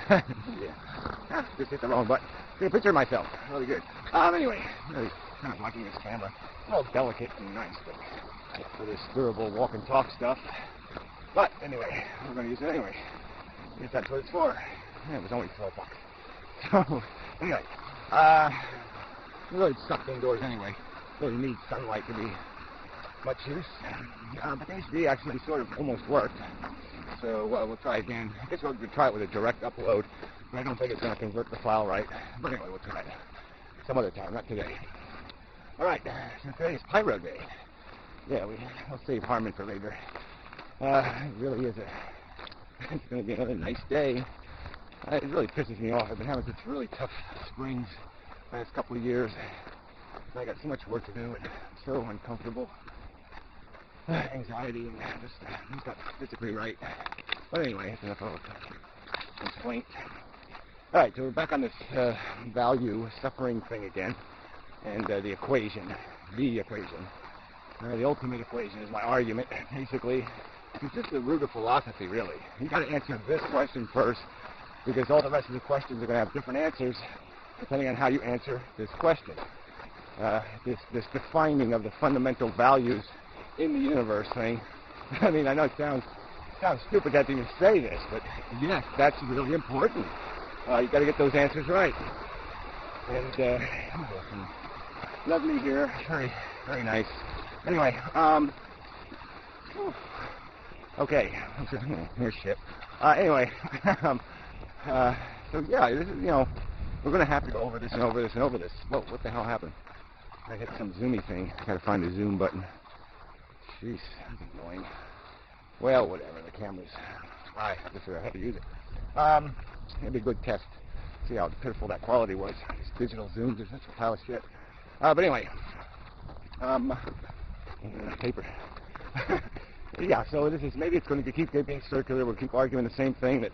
Yeah. Just hit the wrong button. Take a picture of myself. Really good. Anyway, really kind of liking this camera. A little delicate and nice, but for this durable walk and talk stuff. But anyway, we're going to use it anyway. I guess that's what it's for. Yeah, it was only $12. So anyway, really stuck indoors anyway. Really need sunlight to be much use. But the HD actually sort of almost worked. So we'll try again. I guess we'll try it with a direct upload, but I don't think it's going to convert the file right. But anyway, we'll try it some other time, not today. All right, so today is Pyro Day. Yeah, I'll save Harmon for later. It really is it's going to be another nice day. It really pisses me off. I've been having such really tough springs the last couple of years. I got so much work to do and so uncomfortable. Anxiety and just not physically right. But anyway, that's enough of a complaint. Alright, so we're back on this value suffering thing again. And the equation. The equation. The ultimate equation is my argument, basically. It's just the root of philosophy, really. You've got to answer this question first, because all the rest of the questions are going to have different answers depending on how you answer this question. This defining of the fundamental values in the universe thing. I mean, I know it sounds stupid to even say this, but yes, that's really important. You got to get those answers right. And lovely here, very, very nice. Anyway, okay, here's shit. Anyway, so yeah, this is, we're gonna have to go over this and over this and over this. Whoa, what the hell happened? I hit some zoomy thing. I gotta find the zoom button. Jeez, that's annoying. Well, whatever. The camera's. I just figured I had to use it. It'd be a good test. See how pitiful that quality was. These digital zooms are such a pile of shit. But anyway, paper. Yeah. So this is maybe it's going to keep being circular. We'll keep arguing the same thing that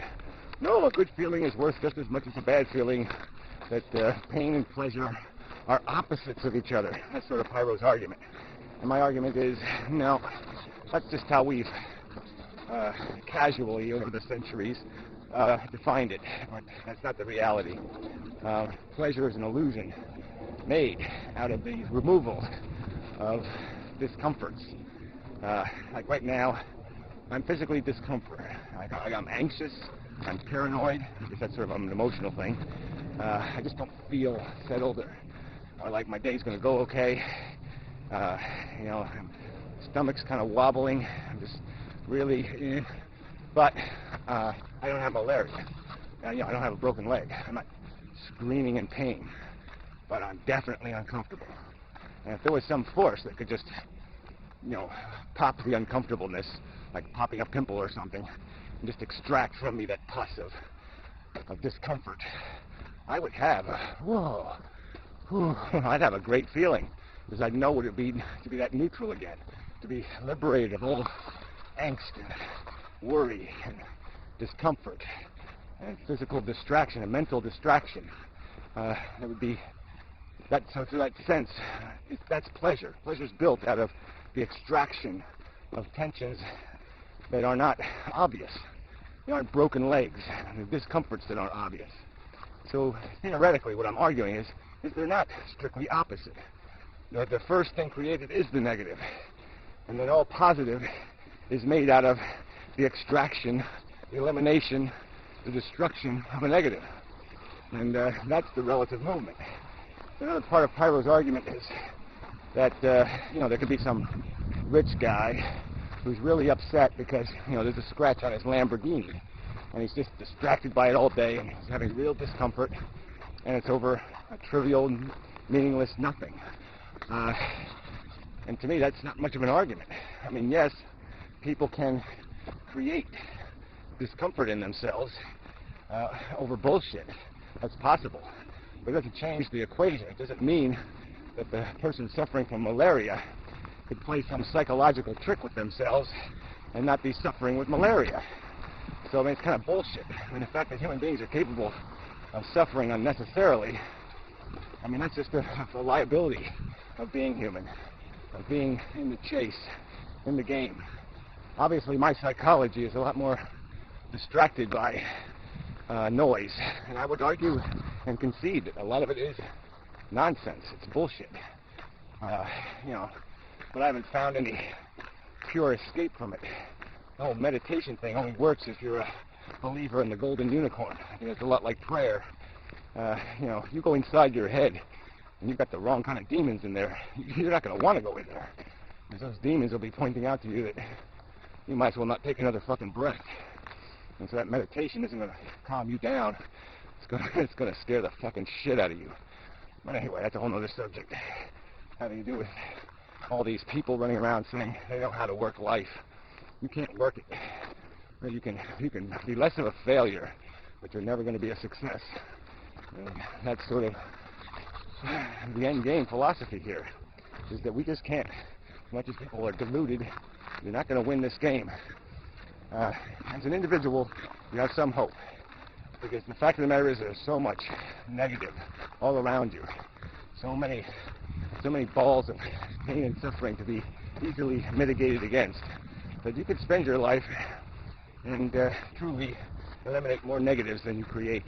no, a good feeling is worth just as much as a bad feeling. That pain and pleasure are opposites of each other. That's sort of Pyrrho's argument. And my argument is, no, that's just how we've casually over the centuries defined it. But that's not the reality. Pleasure is an illusion made out of the removal of discomforts. Like right now, I'm physically discomfort. I'm anxious, I'm paranoid, because that's sort of an emotional thing. I just don't feel settled or like my day's going to go okay. Stomach's kind of wobbling. I'm just really, but I don't have malaria. I don't have a broken leg. I'm not screaming in pain, but I'm definitely uncomfortable. And if there was some force that could just, pop the uncomfortableness, like popping a pimple or something, and just extract from me that pus of discomfort, I would have I'd have a great feeling. Because I know what it would be to be that neutral again, to be liberated of all angst and worry and discomfort and physical distraction and mental distraction. It would be that. So to that sense, that's pleasure. Pleasure is built out of the extraction of tensions that are not obvious. They aren't broken legs and discomforts that aren't obvious. So theoretically, what I'm arguing is they're not strictly opposite. The first thing created is the negative, and then all positive is made out of the extraction, the elimination, the destruction of a negative. And that's the relative movement. The other part of Pyrrho's argument is that, there could be some rich guy who's really upset because, there's a scratch on his Lamborghini, and he's just distracted by it all day, and he's having real discomfort, and it's over a trivial, meaningless nothing. And to me, that's not much of an argument. I mean, yes, people can create discomfort in themselves over bullshit. That's possible. But it doesn't change the equation. It doesn't mean that the person suffering from malaria could play some psychological trick with themselves and not be suffering with malaria. So, I mean, it's kind of bullshit. I mean, the fact that human beings are capable of suffering unnecessarily, I mean, that's just a liability of being human, of being in the chase, in the game. Obviously, my psychology is a lot more distracted by noise. And I would argue and concede that a lot of it is nonsense. It's bullshit. You know, but I haven't found any pure escape from it. The whole meditation thing only works if you're a believer in the golden unicorn. I think it's a lot like prayer. You know, you go inside your head and you've got the wrong kind of demons in there. You're not going to want to go in there. Because those demons will be pointing out to you that you might as well not take another fucking breath. And so that meditation isn't going to calm you down. It's going to scare the fucking shit out of you. But anyway, that's a whole other subject. Having to do with all these people running around saying they know how to work life. You can't work it. You can be less of a failure, but you're never going to be a success. And that's sort of the end game philosophy here, is that we just can't. As much as people are deluded, you're not going to win this game. As an individual, you have some hope, because the fact of the matter is there's so much negative all around you, so many balls of pain and suffering to be easily mitigated against, that you could spend your life and truly eliminate more negatives than you create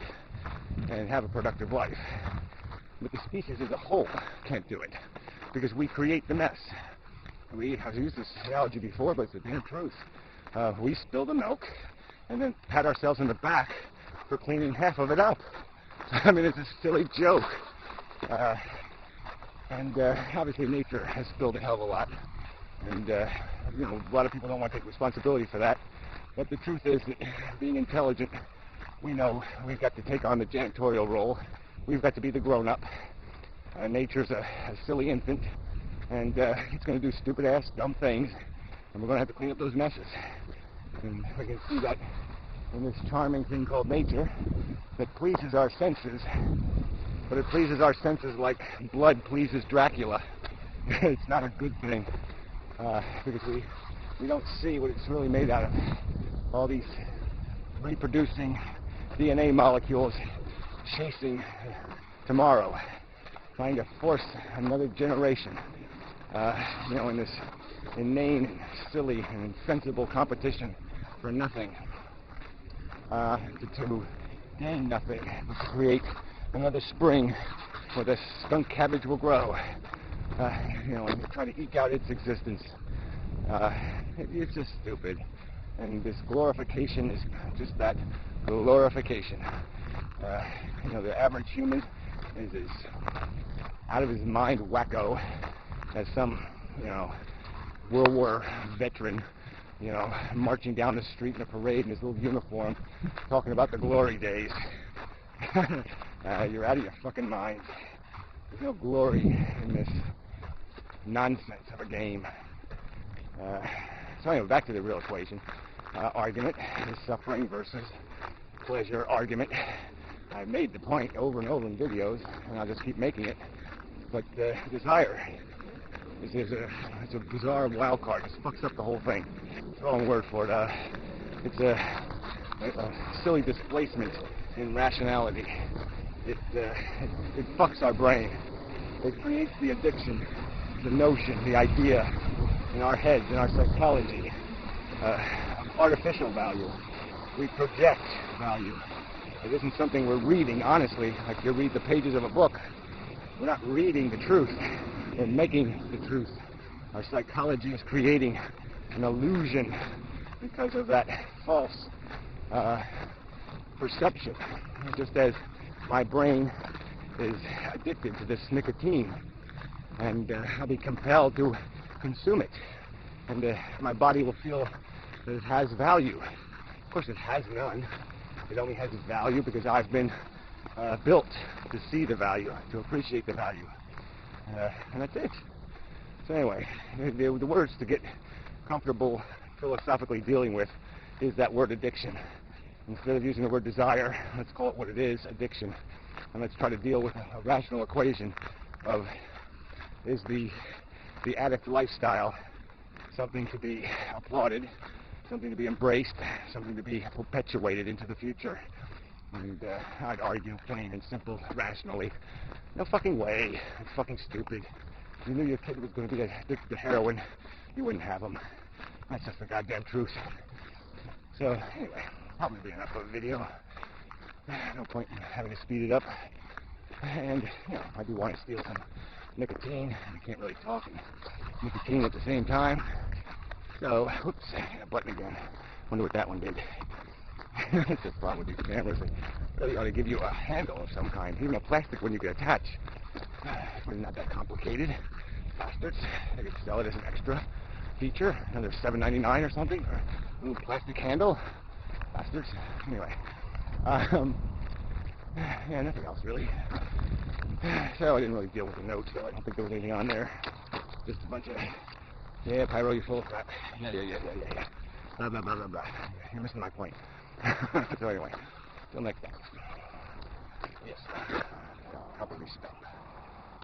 and have a productive life. But the species as a whole can't do it, because we create the mess. I've used this analogy before, but it's the damn truth. We spill the milk and then pat ourselves in the back for cleaning half of it up. I mean, it's a silly joke. And obviously nature has spilled a hell of a lot. And, you know, a lot of people don't want to take responsibility for that. But the truth is that being intelligent, we know we've got to take on the janitorial role. We've got to be the grown-up. Nature's a silly infant, and it's going to do stupid-ass, dumb things, and we're going to have to clean up those messes. And we can see that in this charming thing called nature that pleases our senses, but it pleases our senses like blood pleases Dracula. It's not a good thing, because we don't see what it's really made out of. All these reproducing DNA molecules chasing tomorrow, trying to force another generation, you know, in this inane and silly and insensible competition for nothing, to gain nothing, but to create another spring where the skunk cabbage will grow, you know, and try to eke out its existence. It's just stupid. And this glorification is just that, glorification. You know, the average human is as out of his mind wacko as some, you know, World War veteran, you know, marching down the street in a parade in his little uniform, talking about the glory days. You're out of your fucking mind. There's no glory in this nonsense of a game. So anyway, back to the real equation. Argument is suffering versus pleasure argument. I've made the point over and over in videos, and I'll just keep making it. But desire is a bizarre wild card. It just fucks up the whole thing. It's the wrong word for it. It's a silly displacement in rationality. It fucks our brain. It creates the addiction, the notion, the idea in our heads, in our psychology, of artificial value. We project value. It isn't something we're reading, honestly, like you read the pages of a book. We're not reading the truth. We're making the truth. Our psychology is creating an illusion because of that false perception. Just as my brain is addicted to this nicotine, and I'll be compelled to consume it, and my body will feel that it has value. Of course, it has none. It only has value because I've been built to see the value, to appreciate the value, and that's it. So anyway, the words to get comfortable philosophically dealing with is that word addiction. Instead of using the word desire, let's call it what it is, addiction. And let's try to deal with a rational equation of, is the addict lifestyle something to be applauded, something to be embraced, something to be perpetuated into the future? And I'd argue plain and simple, rationally, no fucking way. It's fucking stupid. If you knew your kid was going to be addicted to heroin, you wouldn't have him. That's just the goddamn truth. So anyway, probably be enough of a video. No point in having to speed it up. And, you know, I do want to steal some nicotine. I can't really talk and nicotine at the same time. So, whoops, a button again. Wonder what that one did. That's the problem with these cameras. They really ought to give you a handle of some kind, even a plastic one you can attach. It's not that complicated. Bastards. They could sell it as an extra feature, another $7.99 or something for a little plastic handle. Bastards. Anyway. Yeah, nothing else really. So I didn't really deal with the notes, so I don't think there was anything on there. Just a bunch of, yeah, Pyro, you're full of crap. Yeah. Blah, blah, blah, blah, blah. You're missing my point. So anyway, till next time. Yes. Properly spelled.